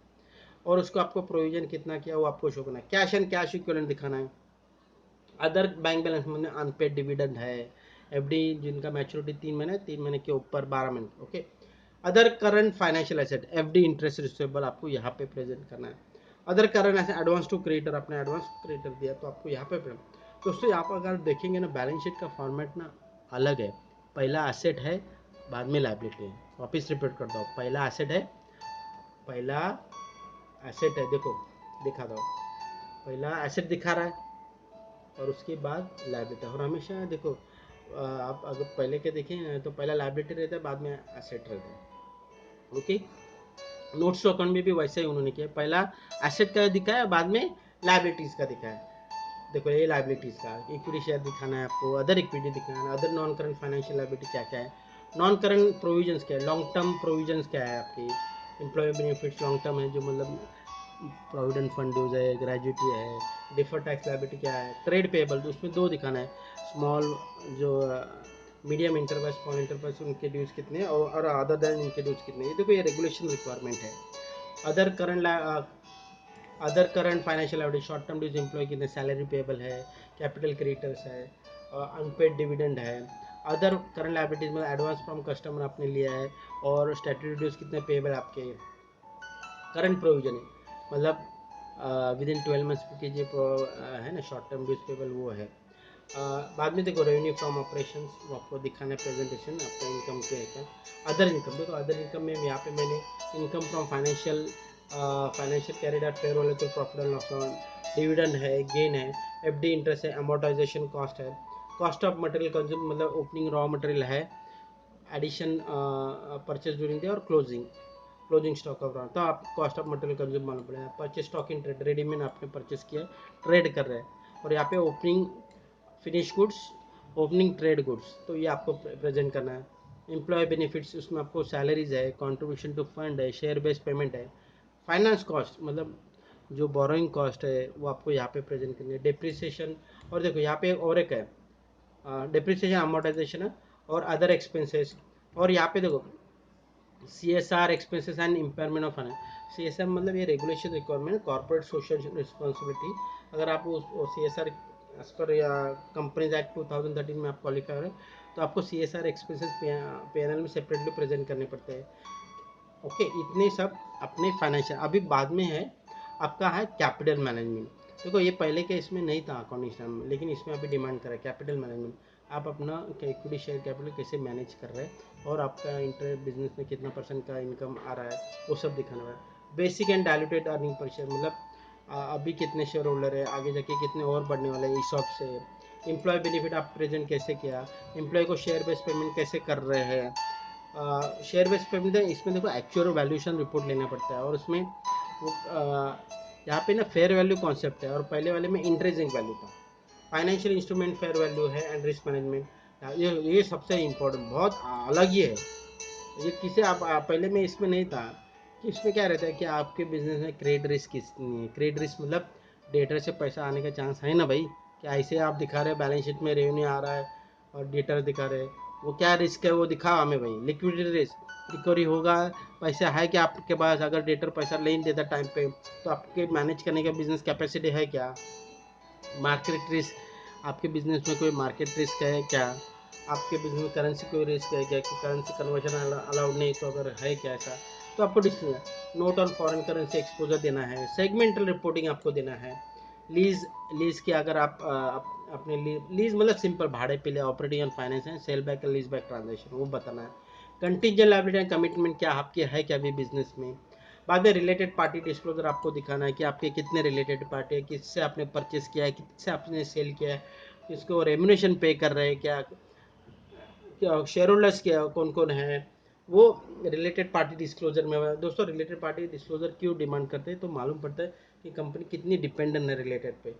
और उसको आपको प्रोविजन कितना किया वो आपको शो करना है। कैश एंड कैश इक्विवेलेंट दिखाना है। अदर बैंक बैलेंस में अनपेड डिविडेंड है, एफडी जिनका मैच्योरिटी 3 महीने 3 महीने के ऊपर 12 महीने, okay. Other current financial asset, FD interest receivable आपको यहाँ पे प्रेजेंट करना है। Other current asset, advance to creditor, आपने एडवांस क्रेडिटर दिया तो आपको यहाँ पे दोस्तों यहाँ पर अगर देखेंगे ना बैलेंस शीट का फॉर्मेट ना अलग है। पहला एसेट है, बाद में लायबिलिटी है। वापिस रिपीट करता हूँ, पहला एसेट है, देखो दिखा दो, पहला एसेट दिखा रहा है और उसके बाद लायबिलिटी। और हमेशा देखो आप अगर पहले के देखें तो पहला लायबिलिटी रहता है, बाद में एसेट रहता है, ओके। नोट्स टू अकाउंट में भी वैसे ही उन्होंने किया, पहला एसेट का दिखाया बाद में लायबिलिटीज का दिखाया। देखो ये लायबिलिटीज का इक्विटी शेयर दिखाना है आपको, अदर इक्विटी दिखाना है, other non current financial liability क्या क्या है, नॉन करंट प्रोविजंस क्या है, लॉन्ग टर्म प्रोविजंस क्या है आपकी, एम्प्लॉय बेनिफिट्स लॉन्ग टर्म है जो मतलब प्रोविडेंट फंड ड्यूज है, ग्रेजुटी है, डिफर टैक्स लायबिलिटी क्या है, ट्रेड पेबल तो उसमें दो दिखाना है, स्मॉल जो मीडियम इंटरप्राइज स्मॉल इंटरप्राइज उनके ड्यूज कितने और अदर देन इनके ड्यूज कितने, ये देखो ये रेगुलेशन रिक्वायरमेंट है। Other current financial liability, short term dues employ कितने, सैलरी पेबल है, कैपिटल क्रेडिटर्स है, अनपेड डिविडेंड है। अदर करंट लायबिलिटीज में एडवांस फ्रॉम कस्टमर आपने लिया है और स्टैट्यूटरी ड्यूज कितने पेबल आपके। करंट प्रोविजन है मतलब विद इन 12 मंथ्स के जो है ना शॉर्ट टर्म ड्यूज पेबल वो है। बाद में देखो रेवेन्यू फ्रॉम ऑपरेशंस वो आपको दिखाना है प्रेजेंटेशन आपका इनकम के है। अदर इनकम देखो, अदर इनकम में यहाँ पे मैंने income from financial carried out payroll तो profit and loss account, dividend है, गेन है, एफडी इंटरेस्ट है, अमोर्टाइजेशन कॉस्ट है, कॉस्ट ऑफ मटेरियल कंज्यूम मतलब ओपनिंग रॉ मटेरियल है, एडिशन परचेज ड्यूरिंग डे और क्लोजिंग स्टॉक ऑफ रॉ, तो आप कॉस्ट ऑफ मटेरियल कंज्यूम मालूम पड़ेगा। Purchase stock in trade, readymade आपने परचेज किया ट्रेड कर रहे हैं। और यहाँ पे opening finish goods, opening trade goods, तो ये आपको प्रेजेंट करना है। एम्प्लॉय बेनिफिट्स उसमें आपको सैलरीज है, कंट्रीब्यूशन टू फंड है, शेयर बेस्ड पेमेंट है, फाइनेंस कॉस्ट मतलब जो बोरोइंग कॉस्ट है वो आपको यहाँ पे प्रेजेंट करनी है, डिप्रिसिएशन। और देखो यहाँ पे और एक है डिप्रिसिएशन अमोर्टाइजेशन है और अदर एक्सपेंसेस। और यहाँ पे देखो CSR expenses and impairment of finance. CSR मतलब ये regulation requirement, corporate social responsibility. अगर आप उस CSR एज पर या कंपनीज एक्ट 2013 में आप क्वालिफाई हो तो आपको CSR एक्सपेंसेस PNL में सेपरेटली प्रेजेंट करने पड़ते हैं, ओके। इतने सब अपने फाइनेंशियल। अभी बाद में है आपका है कैपिटल मैनेजमेंट। देखो ये पहले के इसमें नहीं था अकाउंटिंग स्टैंडर्ड में, लेकिन इसमें अभी डिमांड करा है कैपिटल मैनेजमेंट। आप अपना इक्विटी शेयर कैपिटल कैसे मैनेज कर रहे हैं और आपका इंटर बिजनेस में कितना % का इनकम आ रहा है वो सब दिखाना है। Basic and diluted earning per share मतलब अभी कितने शेयर होल्डर है, आगे जाके कितने और बढ़ने वाले हैं ESOP से। एम्प्लॉय बेनिफिट आप प्रेजेंट कैसे किया, एम्प्लॉय को शेयर बेस्ड पेमेंट कैसे कर रहे हैं। शेयर बेस्ड पेमेंट इसमें देखो एक्चुअल वैल्यूएशन रिपोर्ट लेना पड़ता है और उसमें वो यहाँ पे ना फेयर वैल्यू कॉन्सेप्ट है और पहले वाले में इंट्रिंसिक वैल्यू था। फाइनेंशियल इंस्ट्रूमेंट फेयर वैल्यू है एंड रिस्क मैनेजमेंट, ये सबसे इम्पोर्टेंट बहुत अलग ही है। ये किसे आप पहले में इसमें नहीं था कि इसमें क्या रहता है कि आपके बिजनेस में क्रेडिट रिस्क कितनी है। क्रेडिट रिस्क मतलब डेटर से पैसा आने का चांस है ना भाई, क्या ऐसे आप दिखा रहे हैं बैलेंस शीट में रेवेन्यू आ रहा है और डेटर दिखा रहे हैं, वो क्या रिस्क है वो दिखाओ हमें भाई। लिक्विडिटी रिस्क, रिकवरी होगा, पैसा है कि आपके पास, अगर डेटर पैसा नहीं देता टाइम पे तो आपके मैनेज करने का बिजनेस कैपेसिटी है क्या। मार्केट रिस्क, आपके बिजनेस में कोई मार्केट रिस्क है क्या, आपके बिजनेस में करेंसी कोई रिस्क है क्या कि करेंसी कन्वर्जन अलाउड नहीं तो अगर है क्या ऐसा, तो आपको disclose note on foreign currency exposure देना है, सेगमेंटल रिपोर्टिंग आपको देना है, लीज लीज की अगर आप अपने लीज मतलब सिंपल भाड़े पे ले, ऑपरेटिंग एंड फाइनेंस है, sale back lease back transaction वो बताना है। कंटीजेंट लायबिलिटी एंड कमिटमेंट क्या आपके है क्या अभी बिजनेस में। बाद में रिलेटेड पार्टी डिस्क्लोजर आपको दिखाना है कि आपके कितने रिलेटेड पार्टी है, किससे आपने परचेस किया है, किससे आपने सेल किया है, किसको रेम्यूनेशन पे कर रहे हैं, क्या शेयर होल्डर्स क्या कौन कौन है, वो रिलेटेड पार्टी डिस्क्लोजर में है। दोस्तों रिलेटेड पार्टी डिस्क्लोजर क्यों डिमांड करते हैं, तो मालूम पड़ता है कि कंपनी कितनी डिपेंडेंट है रिलेटेड पे।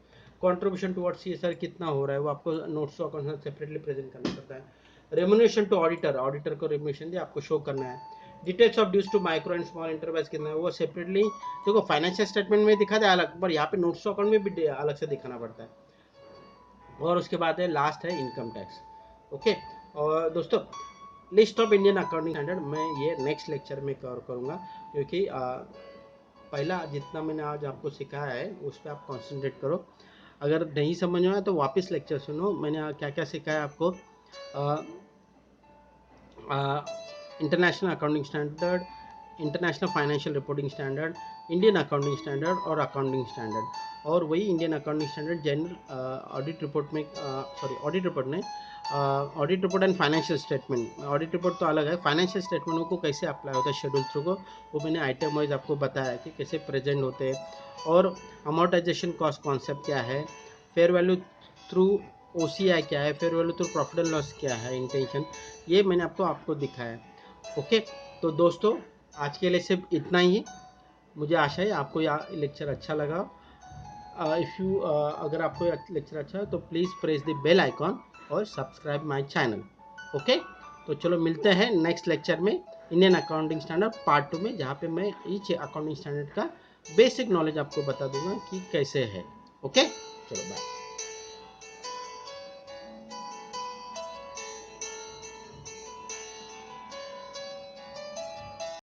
कंट्रीब्यूशन टुवर्ड्स सीएसआर कितना हो रहा है वो आपको notes of account separately present करना पड़ता है। रेम्यूनेशन टू ऑडिटर, ऑडिटर को रेम्यूनेशन दिया आपको शो करना है। Details of dues to micro and small enterprise कितना है वो सेपरेटली, देखो फाइनेंशियल स्टेटमेंट में दिखा दे अलग, पर यहाँ पे नोट्स ऑफ अकाउंट में भी अलग से दिखाना पड़ता है। और उसके बाद है लास्ट है इनकम टैक्स। ओके। और दोस्तों list of Indian accounting standard मैं ये नेक्स्ट लेक्चर में कवर करूँगा, क्योंकि पहला जितना मैंने आज आपको सिखाया है उस पर आप कॉन्सेंट्रेट करो। अगर नहीं समझ में आया तो वापस लेक्चर सुनो, मैंने क्या क्या सिखाया आपको। International accounting standard, international financial reporting standard, Indian accounting standard और अकाउंटिंग स्टैंडर्ड। और वही Indian accounting standard general audit report में, सॉरी ऑडिट रिपोर्ट में, audit report and financial statement. Audit report तो अलग है, फाइनेंशियल स्टेटमेंटों को कैसे अप्लाई होता है शेड्यूल थ्रू को, वो मैंने आइटम वाइज आपको बताया कि कैसे प्रेजेंट होते हैं। और अमोर्टाइजेशन कॉस्ट कॉन्सेप्ट क्या है, फेयर वैल्यू थ्रू ओसीआई क्या है, fair value through profit and loss क्या है, इंटेंशन, ये मैंने आपको दिखाया है। ओके। तो दोस्तों आज के लिए सिर्फ इतना ही है। मुझे आशा है आपको यह लेक्चर अच्छा लगा। इफ़ यू अगर आपको लेक्चर अच्छा है तो please press the bell icon और सब्सक्राइब माय चैनल। ओके। तो चलो मिलते हैं नेक्स्ट लेक्चर में इंडियन अकाउंटिंग स्टैंडर्ड पार्ट 2 में, जहाँ पे मैं ईच अकाउंटिंग स्टैंडर्ड का बेसिक नॉलेज आपको बता दूंगा कि कैसे है। ओके चलो बाय।